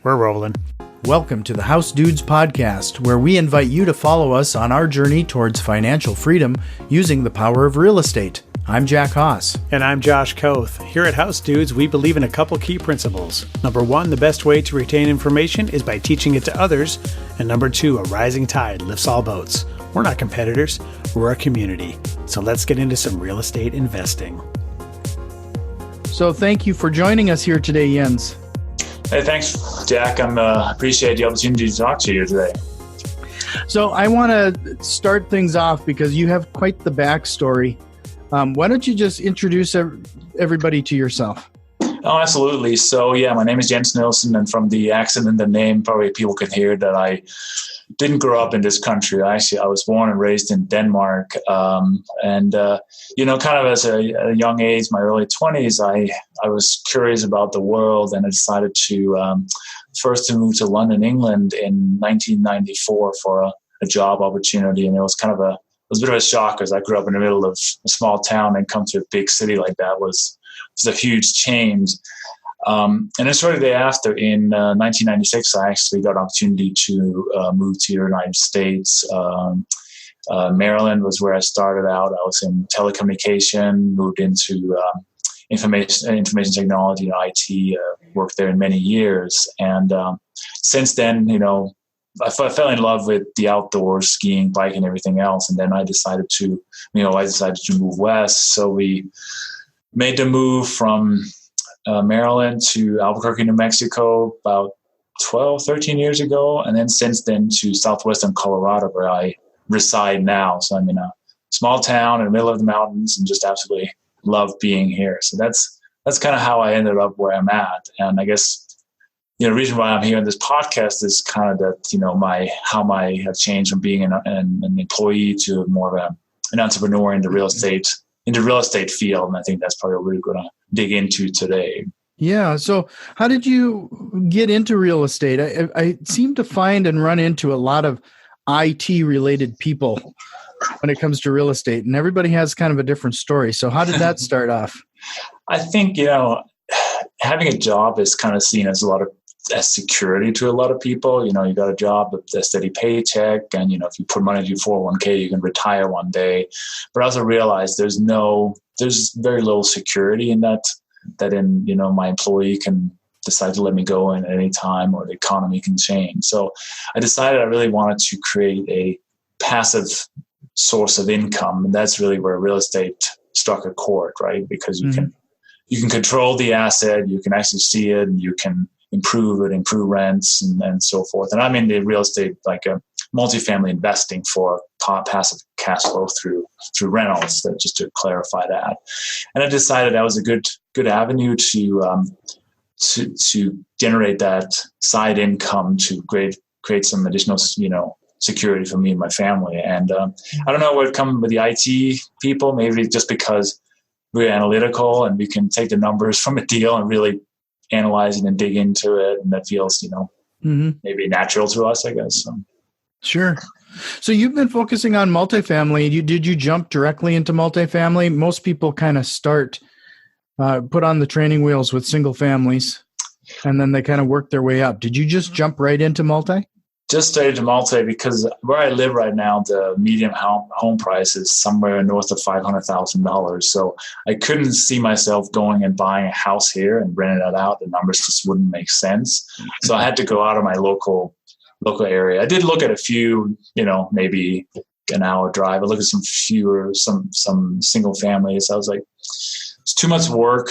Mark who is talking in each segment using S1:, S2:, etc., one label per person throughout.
S1: We're rolling.
S2: Welcome to the House Dudes podcast, where we invite you to follow us on our journey towards financial freedom using the power of real estate. I'm Jack Haas.
S1: And I'm Josh Koth. Here at House Dudes, we believe in a couple key principles. Number one, the best way to retain information is by teaching it to others. And number two, a rising tide lifts all boats. We're not competitors, we're a community. So let's get into some real estate investing.
S2: So thank you for joining us here today, Jens.
S3: Hey, thanks, Jack. I appreciate the opportunity to talk to you today.
S2: So I want to start things off because you have quite the backstory. Why don't you just introduce everybody to yourself?
S3: Oh, absolutely. So, my name is Jens Nielsen, and from the accent and the name, probably people can hear that I didn't grow up in this country. Actually, I was born and raised in Denmark. Kind of as a young age, my early 20s, I was curious about the world, and I decided to first move to London, England in 1994 for a job opportunity. And it was kind of a bit of a shock because I grew up in the middle of a small town, and come to a big city like that was a huge change. And then shortly thereafter, in 1996, I actually got an opportunity to move to the United States. Maryland was where I started out. I was in telecommunication, moved into information technology and IT, worked there in many years. And since then, I fell in love with the outdoors, skiing, biking, everything else. And then I decided to move west. So we made the move from Maryland to Albuquerque, New Mexico about 12, 13 years ago. And then since then to southwestern Colorado, where I reside now. So I'm in a small town in the middle of the mountains and just absolutely love being here. So that's kind of how I ended up where I'm at. And I guess, the reason why I'm here in this podcast is kind of that, how I have changed from being an employee to more of an entrepreneur in the real estate field. And I think that's probably what we're going to dig into today.
S2: Yeah. So how did you get into real estate? I seem to find and run into a lot of IT related people when it comes to real estate, and everybody has kind of a different story. So how did that start off? I
S3: think, having a job is kind of seen as as security to a lot of people. You got a job with a steady paycheck, and, if you put money into your 401k, you can retire one day. But I also realized there's very little security in that my employee can decide to let me go in at any time, or the economy can change. So I decided I really wanted to create a passive source of income. And that's really where real estate struck a chord, right? Because you can control the asset, you can actually see it, and you can improve rents and so forth. And I'm in the real estate, like a multifamily investing for passive cash flow through rentals, just to clarify that. And I decided that was a good avenue to generate that side income to create some additional, security for me and my family. And I don't know what come with the IT people, maybe just because we're analytical and we can take the numbers from a deal and really analyze it and dig into it. And that feels, maybe natural to us, I guess. So.
S2: Sure. So you've been focusing on multifamily. Did you jump directly into multifamily? Most people kind of put on the training wheels with single families, and then they kind of work their way up. Did you just jump right into multi?
S3: Just straight into multi, because where I live right now, the median home price is somewhere north of $500,000. So I couldn't see myself going and buying a house here and renting it out. The numbers just wouldn't make sense. So I had to go out of my local area. I did look at a few, maybe an hour drive. I looked at some single families. I was like, it's too much work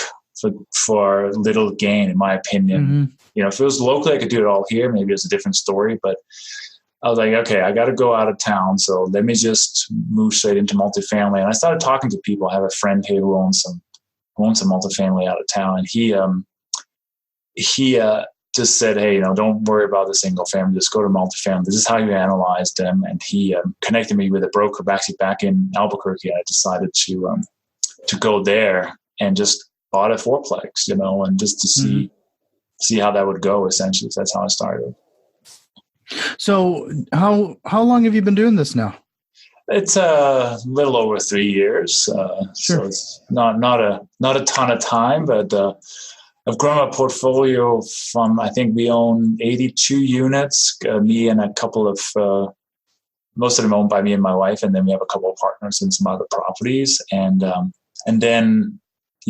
S3: for little gain, in my opinion.
S2: Mm-hmm.
S3: If it was locally, I could do it all here. Maybe it's a different story, but I was like, okay, I got to go out of town. So let me just move straight into multifamily. And I started talking to people. I have a friend here who owns some multifamily out of town. And he just said, hey, don't worry about the single family. Just go to multifamily. This is how you analyze them. And he connected me with a broker back in Albuquerque. I decided to go there and just bought a fourplex, and just to see how that would go, essentially. So that's how I started.
S2: So how long have you been doing this now?
S3: It's a little over 3 years.
S2: Sure.
S3: So it's not a ton of time, but I've grown my portfolio from, I think we own 82 units, me and a couple of, most of them owned by me and my wife. And then we have a couple of partners in some other properties. And then,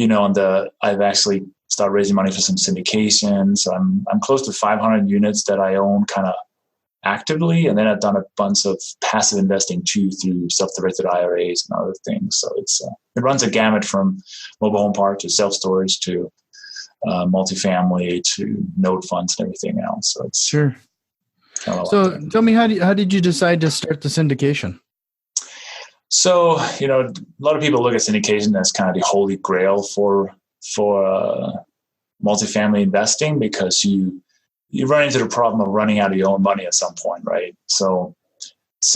S3: I've actually started raising money for some syndications. So I'm close to 500 units that I own kind of actively. And then I've done a bunch of passive investing too, through self-directed IRAs and other things. So it runs a gamut from mobile home park to self-storage to multifamily to note funds and everything else. So it's
S2: sure. So tell me, how did you decide to start the syndication?
S3: So, a lot of people look at syndication as kind of the holy grail for multifamily investing, because you run into the problem of running out of your own money at some point, right? So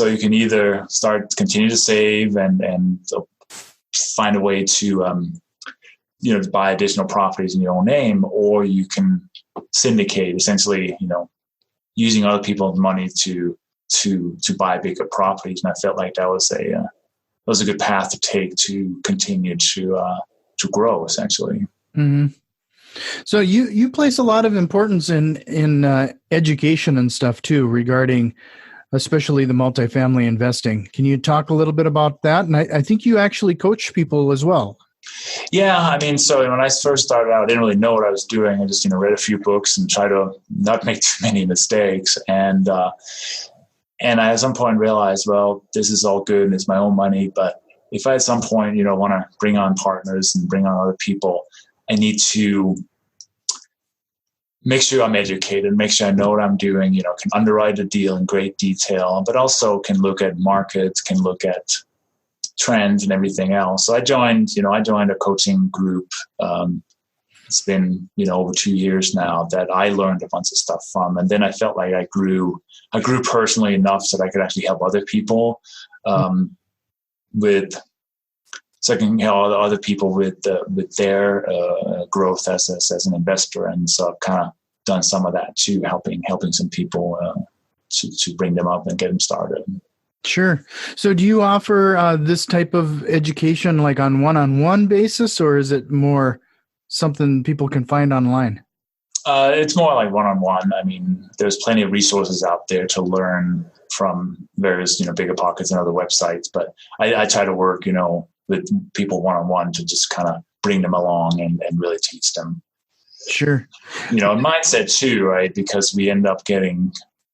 S3: you can either continue to save and find a way to to buy additional properties in your own name, or you can syndicate, essentially, using other people's money to buy bigger properties. And I felt like that was a good path to take to continue to grow, essentially.
S2: Mm-hmm. So you place a lot of importance in education and stuff too, regarding especially the multifamily investing. Can you talk a little bit about that? And I think you actually coach people as well.
S3: Yeah, I mean, so when I first started out, I didn't really know what I was doing. I just, read a few books and tried to not make too many mistakes. And I at some point realized, well, this is all good and it's my own money. But if I at some point, want to bring on partners and bring on other people, I need to make sure I'm educated, make sure I know what I'm doing, can underwrite a deal in great detail, but also can look at markets, can look at trends and everything else. So I joined a coaching group. It's been, over 2 years now that I learned a bunch of stuff from. And then I felt like I grew personally enough so that I could actually help other people so I can help other people with their growth as an investor. And so I've kind of done some of that too, helping some people to bring them up and get them started.
S2: Sure. So do you offer this type of education like on one-on-one basis, or is it more something people can find online?
S3: It's more like one-on-one. I mean, there's plenty of resources out there to learn from various, Bigger Pockets and other websites, but I try to work, with people one-on-one to just kind of bring them along and really teach them.
S2: Sure.
S3: Mindset too, right? Because we end up getting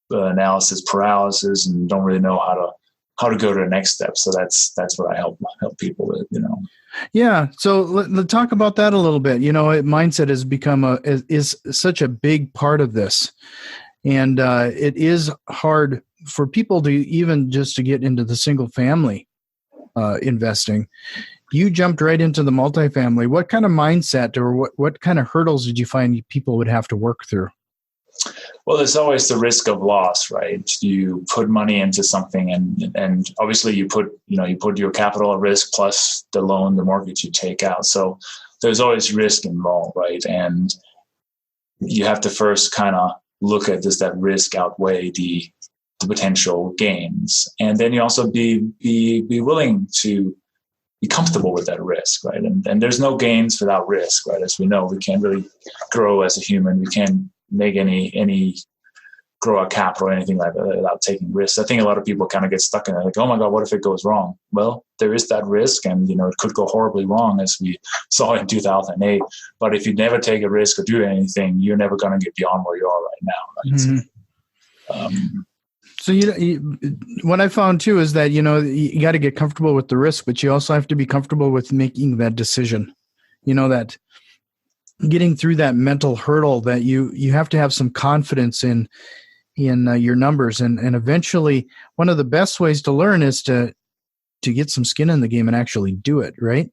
S3: analysis paralysis and don't really know how to go to the next step. So that's what I help people with,
S2: Yeah. So let's talk about that a little bit. Mindset has become is such a big part of this, and it is hard for people to even just to get into the single family investing. You jumped right into the multifamily. What kind of mindset or what kind of hurdles did you find people would have to work through?
S3: Well, there's always the risk of loss, right? You put money into something and obviously you put your capital at risk plus the loan, the mortgage you take out. So there's always risk involved, right? And you have to first kind of look at, does that risk outweigh the potential gains? And then you also be willing to be comfortable with that risk, right? And there's no gains without risk, right? As we know, we can't really grow as a human. We can't make any grow our capital or anything like that without taking risks. I think a lot of people kind of get stuck in it, like, oh my God, what if it goes wrong? Well, there is that risk, and it could go horribly wrong, as we saw in 2008. But if you never take a risk or do anything, you're never going to get beyond where you are right now, right?
S2: Mm-hmm. So what I found too is that you got to get comfortable with the risk, but you also have to be comfortable with making that decision. That getting through that mental hurdle, that you have to have some confidence in your numbers, and eventually one of the best ways to learn is to get some skin in the game and actually do it, right?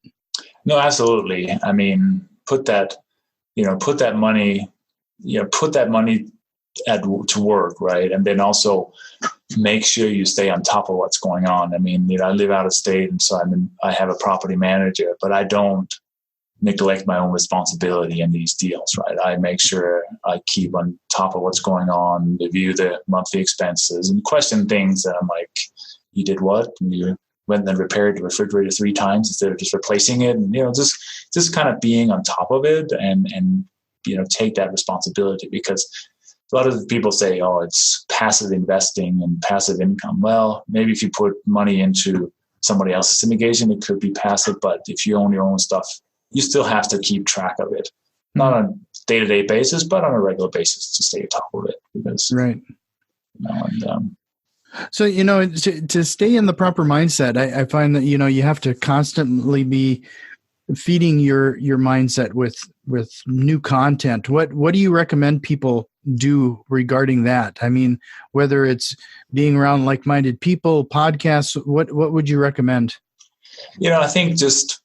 S3: No, absolutely. I mean, put that money to work, right? And then also make sure you stay on top of what's going on. I mean, I live out of state, and so I have a property manager, but I don't neglect my own responsibility in these deals, right? I make sure I keep on top of what's going on, review the monthly expenses, and question things that I'm like, you did what? And you went and repaired the refrigerator 3 times instead of just replacing it. And, just kind of being on top of it and take that responsibility, because a lot of the people say, oh, it's passive investing and passive income. Well, maybe if you put money into somebody else's syndication, it could be passive, but if you own your own stuff, you still have to keep track of it, not on a day-to-day basis, but on a regular basis to stay on top of it. Because,
S2: right. So, to stay in the proper mindset, I find that, you have to constantly be feeding your mindset with new content. What do you recommend people do regarding that? I mean, whether it's being around like-minded people, podcasts, what would you recommend?
S3: I think just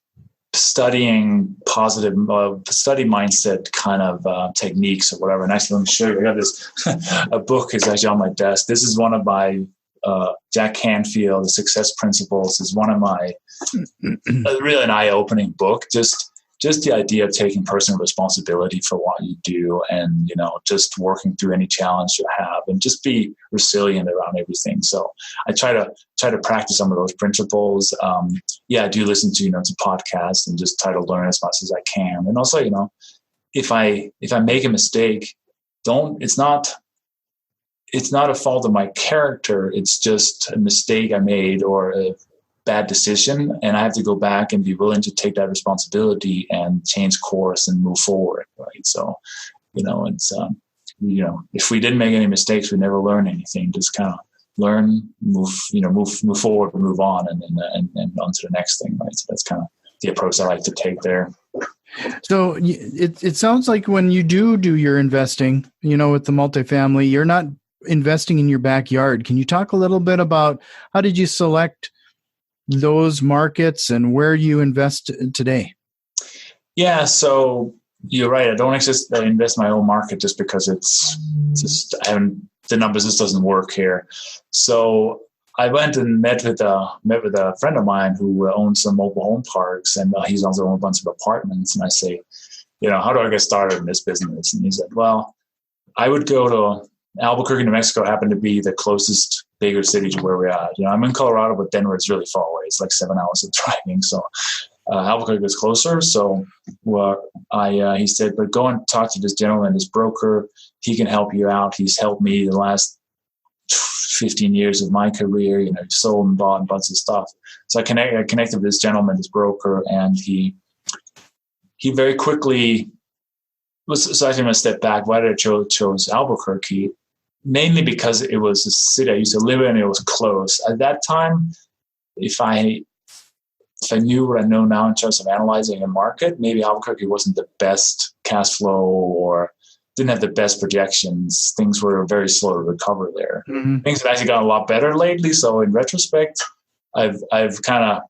S3: studying study mindset kind of techniques or whatever. And actually, let me show you. I got this, a book is actually on my desk. This is one of my, Jack Canfield, The Success Principles is one of my, really an eye-opening book. Just the idea of taking personal responsibility for what you do, and, just working through any challenge you have, and just be resilient around everything. So I try to practice some of those principles. I do listen to, to podcasts and just try to learn as much as I can. And also, if I make a mistake, it's not a fault of my character. It's just a mistake I made or a bad decision, and I have to go back and be willing to take that responsibility and change course and move forward. Right. So, it's, if we didn't make any mistakes, we never learn anything. Just kind of learn, move forward, move on, and on to the next thing. Right. So that's kind of the approach I like to take there.
S2: So it sounds like when you do your investing, with the multifamily, you're not investing in your backyard. Can you talk a little bit about how did you select those markets and where you invest today? Yeah,
S3: so you're right. I don't invest in my own market just because the numbers just doesn't work here. So I went and met with a friend of mine who owns some mobile home parks, and he's also owned a bunch of apartments. And I say, how do I get started in this business? And he said, well, I would go to Albuquerque, New Mexico happened to be the closest bigger city to where we're at. I'm in Colorado, but Denver is really far away. It's like 7 hours of driving. So Albuquerque is closer. So he said, but go and talk to this gentleman, this broker. He can help you out. He's helped me the last 15 years of my career, sold and bought a bunch of stuff. So I connected with this gentleman, this broker, and he very quickly was, so I think I'm going to step back. Why did I chose Albuquerque? Mainly because it was a city I used to live in, and it was close. At that time, if I knew what I know now in terms of analyzing a market, maybe Albuquerque wasn't the best cash flow or didn't have the best projections. Things were very slow to recover there. Mm-hmm. Things have actually gotten a lot better lately. So in retrospect, I've kind of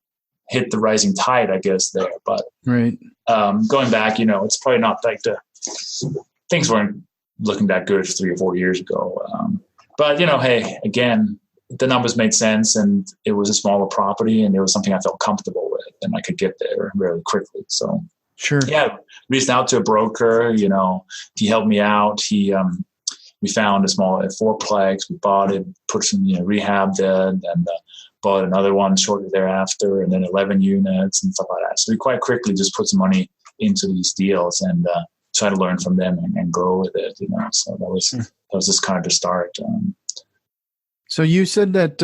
S3: hit the rising tide, I guess, there. But
S2: right.
S3: Going back, it's probably not like things weren't looking that good 3 or 4 years ago. But, hey, again, the numbers made sense, and it was a smaller property, and it was something I felt comfortable with, and I could get there really quickly. So,
S2: sure.
S3: Yeah, reached out to a broker, he helped me out. We found a small fourplex, we bought it, put some, rehabbed it, and bought another one shortly thereafter, and then 11 units and stuff like that. So we quite quickly just put some money into these deals and try to learn from them and grow with it, So that was just kind of the start.
S2: So you said that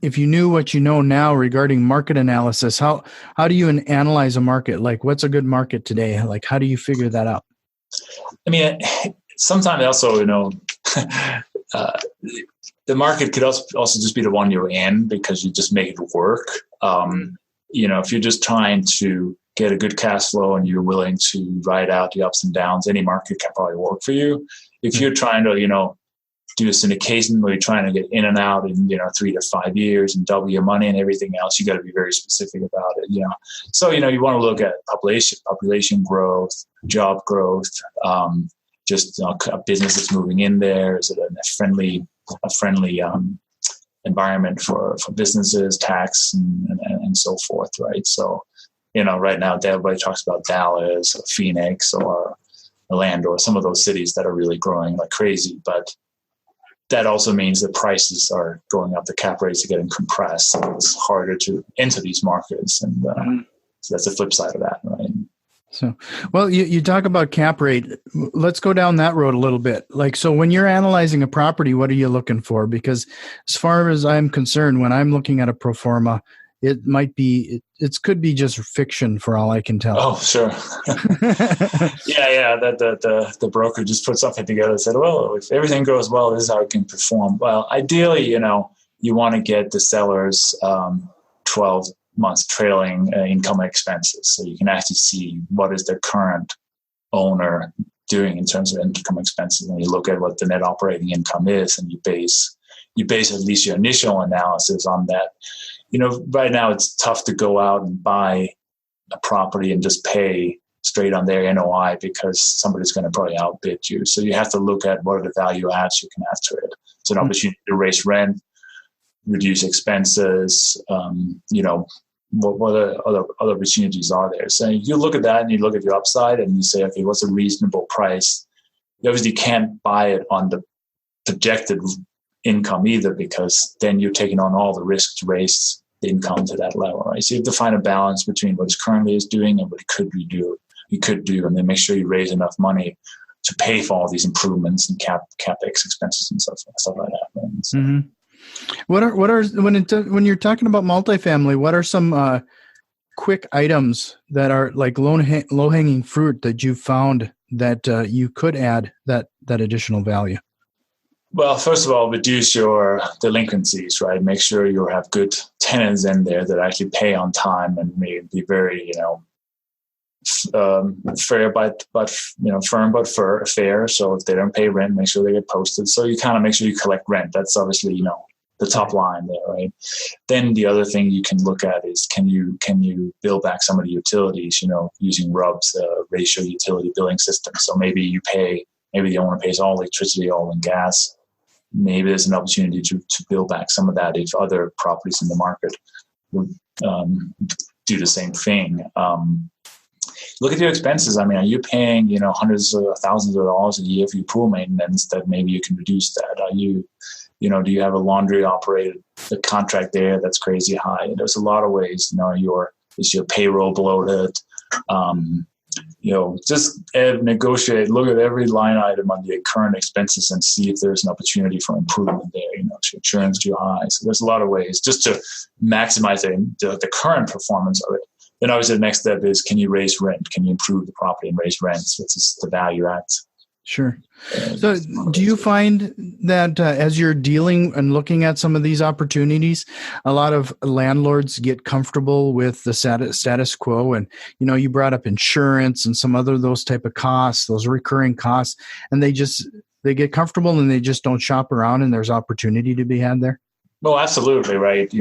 S2: if you knew what you know now regarding market analysis, how do you analyze a market? Like, what's a good market today? Like, how do you figure that out?
S3: I mean, sometimes also, the market could also just be the one you're in because you just make it work. If you're just trying to get a good cash flow and you're willing to ride out the ups and downs, any market can probably work for you. If you're trying to, do a syndication where you're trying to get in and out in 3 to 5 years and double your money and everything else, you got to be very specific about it. So you want to look at population growth, job growth, just a business that's moving in there. Is it a friendly environment for businesses, tax and so forth, right? So right now everybody talks about Dallas or Phoenix or Orlando or some of those cities that are really growing like crazy, but that also means that prices are going up. The cap rates are getting compressed. So it's harder to enter these markets. And so that's the flip side of that, right?
S2: So, well, you talk about cap rate. Let's go down that road a little bit. Like, so when you're analyzing a property, what are you looking for? Because as far as I'm concerned, when I'm looking at a pro forma, it might be, it could be just fiction for all I can tell.
S3: Oh, sure. Yeah. That the broker just put something together and said, well, if everything goes well, this is how it can perform. Well, ideally, you want to get the seller's 12 months trailing income expenses. So you can actually see what is the current owner doing in terms of income expenses. And you look at what the net operating income is, and you base at least your initial analysis on that. Right now it's tough to go out and buy a property and just pay straight on their NOI because somebody's going to probably outbid you. So you have to look at what are the value adds you can add to it. It's an opportunity to raise rent, reduce expenses, what other opportunities are there? So you look at that and you look at your upside and you say, okay, what's a reasonable price? You obviously can't buy it on the projected income either, because then you're taking on all the risk to raise the income to that level, right? So you have to find a balance between what it currently is doing and what it could do, and then make sure you raise enough money to pay for all these improvements and capex expenses and stuff like that. Right? So,
S2: mm-hmm. What are when you're talking about multifamily, what are some quick items that are like low hanging fruit that you found that you could add that additional value?
S3: Well, first of all, reduce your delinquencies, right? Make sure you have good tenants in there that actually pay on time and may be very, fair, firm but fair. So if they don't pay rent, make sure they get posted. So you kind of make sure you collect rent. That's obviously, the top line there, right? Then the other thing you can look at is can you bill back some of the utilities, using RUBS, ratio utility billing system. So maybe the owner pays all electricity, all in gas. Maybe there's an opportunity to bill back some of that if other properties in the market would do the same thing. Look at your expenses. I mean, are you paying, hundreds of thousands of dollars a year for your pool maintenance? That maybe you can reduce that. Are you, do you have a laundry operated contract there that's crazy high? There's a lot of ways. Is your payroll bloated? Just negotiate. Look at every line item on the current expenses and see if there's an opportunity for improvement there. Is your insurance too high? So there's a lot of ways just to maximize the current performance of it. Then obviously the next step is, can you raise rent? Can you improve the property and raise rents? Which is the value add.
S2: Sure. So do you find that as you're dealing and looking at some of these opportunities, a lot of landlords get comfortable with the status quo? And, you brought up insurance and some other those type of costs, those recurring costs, and they get comfortable and they just don't shop around, and there's opportunity to be had there?
S3: Well, absolutely, right.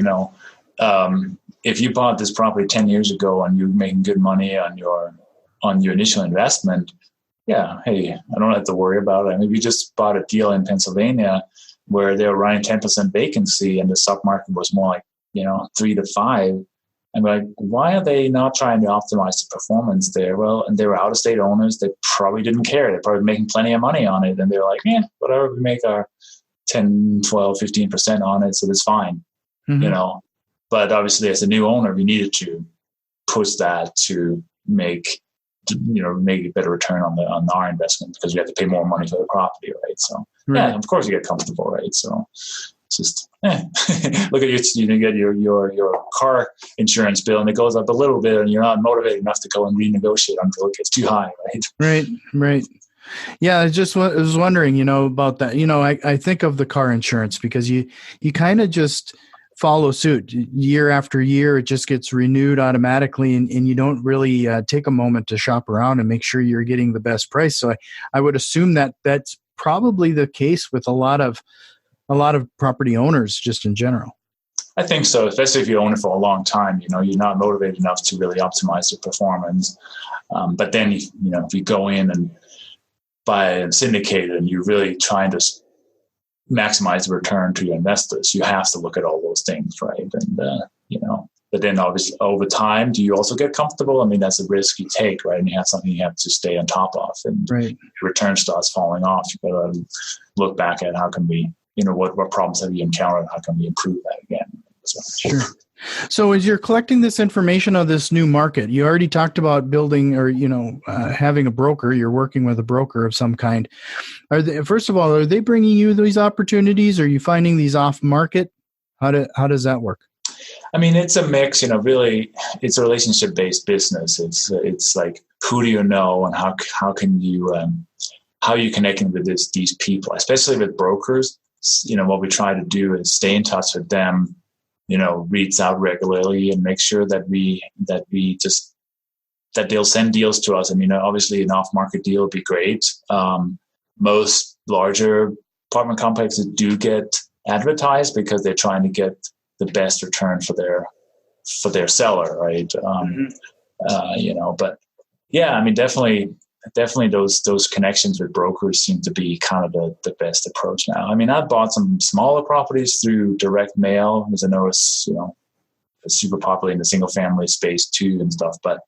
S3: If you bought this property 10 years ago and you're making good money on your initial investment, yeah, hey, I don't have to worry about it. I mean, we just bought a deal in Pennsylvania where they were running 10% vacancy and the submarket was more like, 3 to 5. I'm like, why are they not trying to optimize the performance there? Well, and they were out-of-state owners. They probably didn't care. They're probably making plenty of money on it. And they're like, whatever, we make our 10, 12, 15% on it, so that's fine,
S2: mm-hmm.
S3: But obviously, as a new owner, we needed to push that to make a better return on our investment, because we have to pay more money for the property, right? So yeah, of course you get comfortable, right? So it's just look at you get your car insurance bill and it goes up a little bit, and you're not motivated enough to go and renegotiate until it gets too high, right?
S2: Right. Yeah, I was wondering, about that. I think of the car insurance because you kind of just follow suit year after year. It just gets renewed automatically, and you don't really take a moment to shop around and make sure you're getting the best price. So I would assume that that's probably the case with a lot of property owners just in general.
S3: I think so, especially if you own it for a long time. You're not motivated enough to really optimize the performance. But then, if you go in and buy and syndicate it and you're really trying to maximize the return to your investors, you have to look at all those things, right? And but then obviously over time, do you also get comfortable? I mean, that's a risk you take, right? And you have something you have to stay on top of, and
S2: right.
S3: Your return starts falling off. You got to look back at how can we, what problems have you encountered? How can we improve that again? So.
S2: Sure. So as you're collecting this information on this new market, you already talked about building or, having a broker. You're working with a broker of some kind. First of all, are they bringing you these opportunities? Are you finding these off market? How does that work?
S3: I mean, it's a mix, really, it's a relationship-based business. It's like, who do you know and how can you, how are you connecting with these people, especially with brokers? What we try to do is stay in touch with them, reach out regularly and make sure that that they'll send deals to us. I mean, obviously an off-market deal would be great. Most larger apartment complexes do get advertised because they're trying to get the best return for their seller, right? But yeah, I mean, definitely those connections with brokers seem to be kind of the best approach now. I mean, I've bought some smaller properties through direct mail, as I know it's, super popular in the single family space too and stuff, but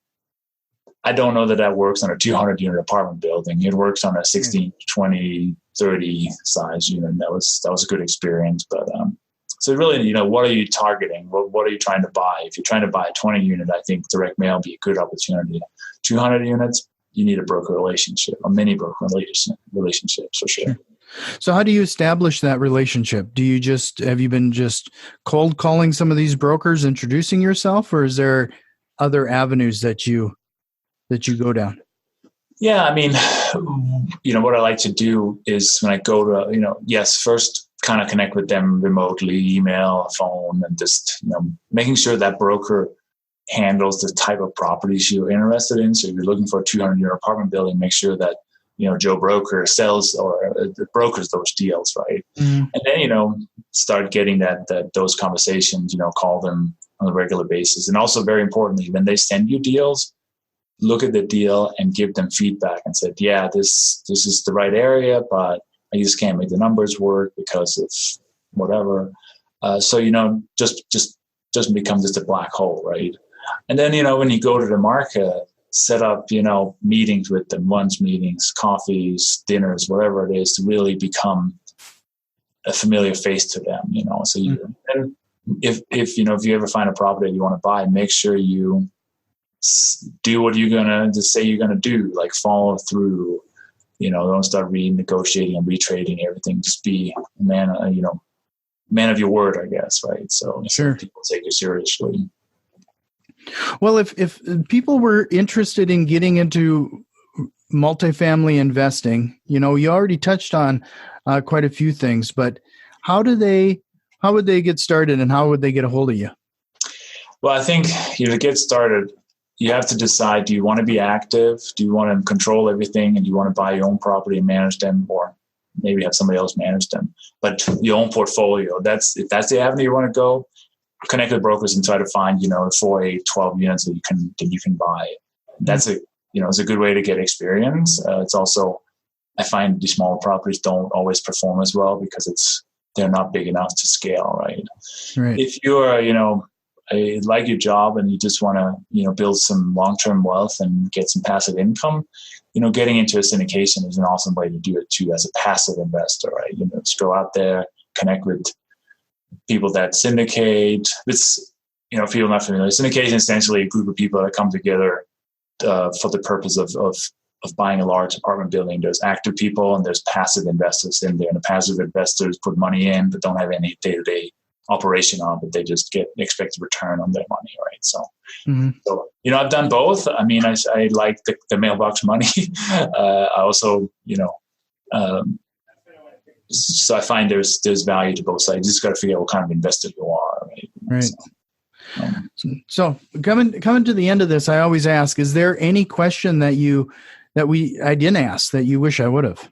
S3: I don't know that works on a 200 unit apartment building. It works on a 16, 20, 30 size unit. And that was a good experience. But so really, what are you targeting? What are you trying to buy? If you're trying to buy a 20 unit, I think direct mail would be a good opportunity. 200 units, you need a broker relationship, a mini broker relationship for sure.
S2: So how do you establish that relationship? Have you been just cold calling some of these brokers, introducing yourself, or is there other avenues that you go down?
S3: Yeah, I mean, what I like to do is when I go to, first kind of connect with them remotely, email, phone, and just, making sure that broker handles the type of properties you're interested in. So if you're looking for a 200-unit apartment building, make sure that, Joe Broker sells or brokers those deals, right? Mm-hmm. And then, start getting those conversations, call them on a regular basis. And also very importantly, when they send you deals, look at the deal and give them feedback and say, yeah, this is the right area, but I just can't make the numbers work because of whatever. So, just becomes just a black hole, right? And then, when you go to the market, set up, meetings with them, lunch meetings, coffees, dinners, whatever it is, to really become a familiar face to them, So and if you ever find a property you want to buy, make sure you do what you're going to say you're going to do, like follow through, don't start renegotiating and retrading everything. Just be a man, man of your word, I guess. Right. So people take you seriously.
S2: Well, if people were interested in getting into multifamily investing, you already touched on quite a few things, but how would they get started and how would they get a hold of you?
S3: Well, I think to get started, you have to decide, do you want to be active? Do you want to control everything? And do you want to buy your own property and manage them, or maybe have somebody else manage them? But your own portfolio, if that's the avenue you want to go, connect with brokers and try to find, 4, 8, 12 units that you can buy. That's it's a good way to get experience. It's also, I find these smaller properties don't always perform as well because they're not big enough to scale, right? If you're, like your job and you just want to, build some long-term wealth and get some passive income, getting into a syndication is an awesome way to do it too as a passive investor, right? Just go out there, connect with people that syndicate. It's, if you're not familiar, syndication is essentially a group of people that come together for the purpose of buying a large apartment building. There's active people and there's passive investors in there, and the passive investors put money in but don't have any day-to-day operation on, but they just get expected return on their money, right? So, I've done both. I mean, I like the mailbox money. I also, so I find there's value to both sides. You just got to figure out what kind of investor you are, right?
S2: So coming to the end of this, I always ask: is there any question that I didn't ask that you wish I would have?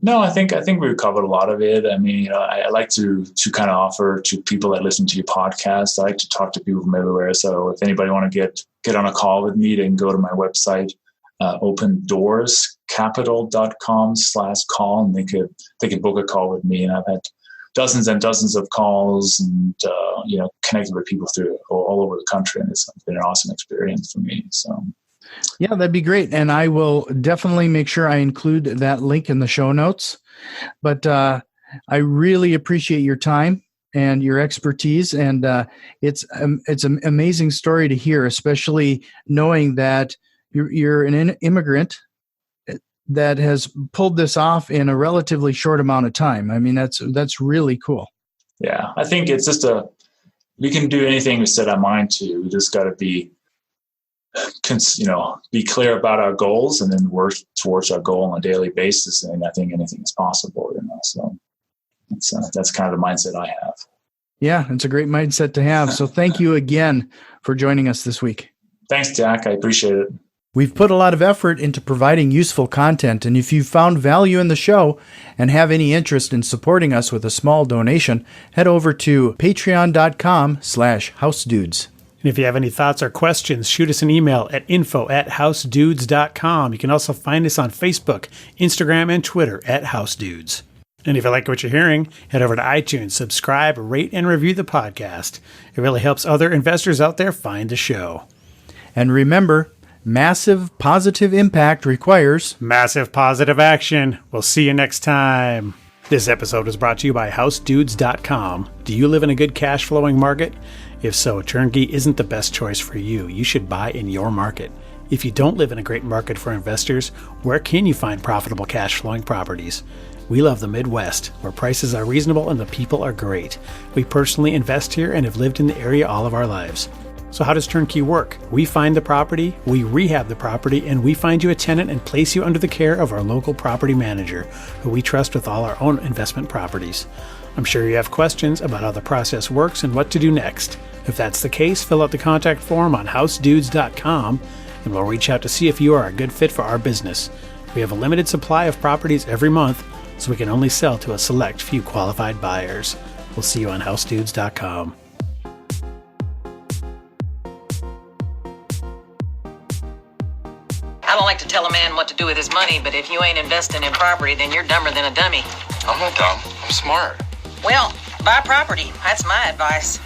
S3: No, I think we've covered a lot of it. I mean, I like to kind of offer to people that listen to your podcast. I like to talk to people from everywhere. So if anybody want to get on a call with me, they can go to my website, opendoorscapital.com/call, and they can book a call with me. And I've had dozens and dozens of calls and connected with people through all over the country, and it's been an awesome experience for me. So.
S2: Yeah, that'd be great. And I will definitely make sure I include that link in the show notes. But I really appreciate your time and your expertise. And it's an amazing story to hear, especially knowing that you're an immigrant that has pulled this off in a relatively short amount of time. I mean, that's really cool.
S3: Yeah, I think it's just we can do anything we set our mind to. We just got to be clear about our goals and then work towards our goal on a daily basis. And I think anything is possible, So that's kind of the mindset I have.
S2: Yeah, it's a great mindset to have. So thank you again for joining us this week.
S3: Thanks, Jack. I appreciate it.
S2: We've put a lot of effort into providing useful content, and if you found value in the show and have any interest in supporting us with a small donation, head over to patreon.com/housedudes.
S1: And if you have any thoughts or questions, shoot us an email at info@housedudes.com. You can also find us on Facebook, Instagram, and Twitter @housedudes. And if you like what you're hearing, head over to iTunes, subscribe, rate, and review the podcast. It really helps other investors out there find the show.
S2: And remember, massive positive impact requires
S1: massive positive action. We'll see you next time. This episode is brought to you by housedudes.com. Do you live in a good cash flowing market? If so, turnkey isn't the best choice for you. You should buy in your market. If you don't live in a great market for investors, where can you find profitable cash flowing properties? We love the Midwest, where prices are reasonable and the people are great. We personally invest here and have lived in the area all of our lives. So how does turnkey work? We find the property, we rehab the property, and we find you a tenant and place you under the care of our local property manager, who we trust with all our own investment properties. I'm sure you have questions about how the process works and what to do next. If that's the case, fill out the contact form on housedudes.com and we'll reach out to see if you are a good fit for our business. We have a limited supply of properties every month, so we can only sell to a select few qualified buyers. We'll see you on housedudes.com.
S4: I don't like to tell a man what to do with his money, but if you ain't investing in property, then you're dumber than a dummy.
S5: I'm not dumb. I'm smart.
S4: Well, buy property. That's my advice.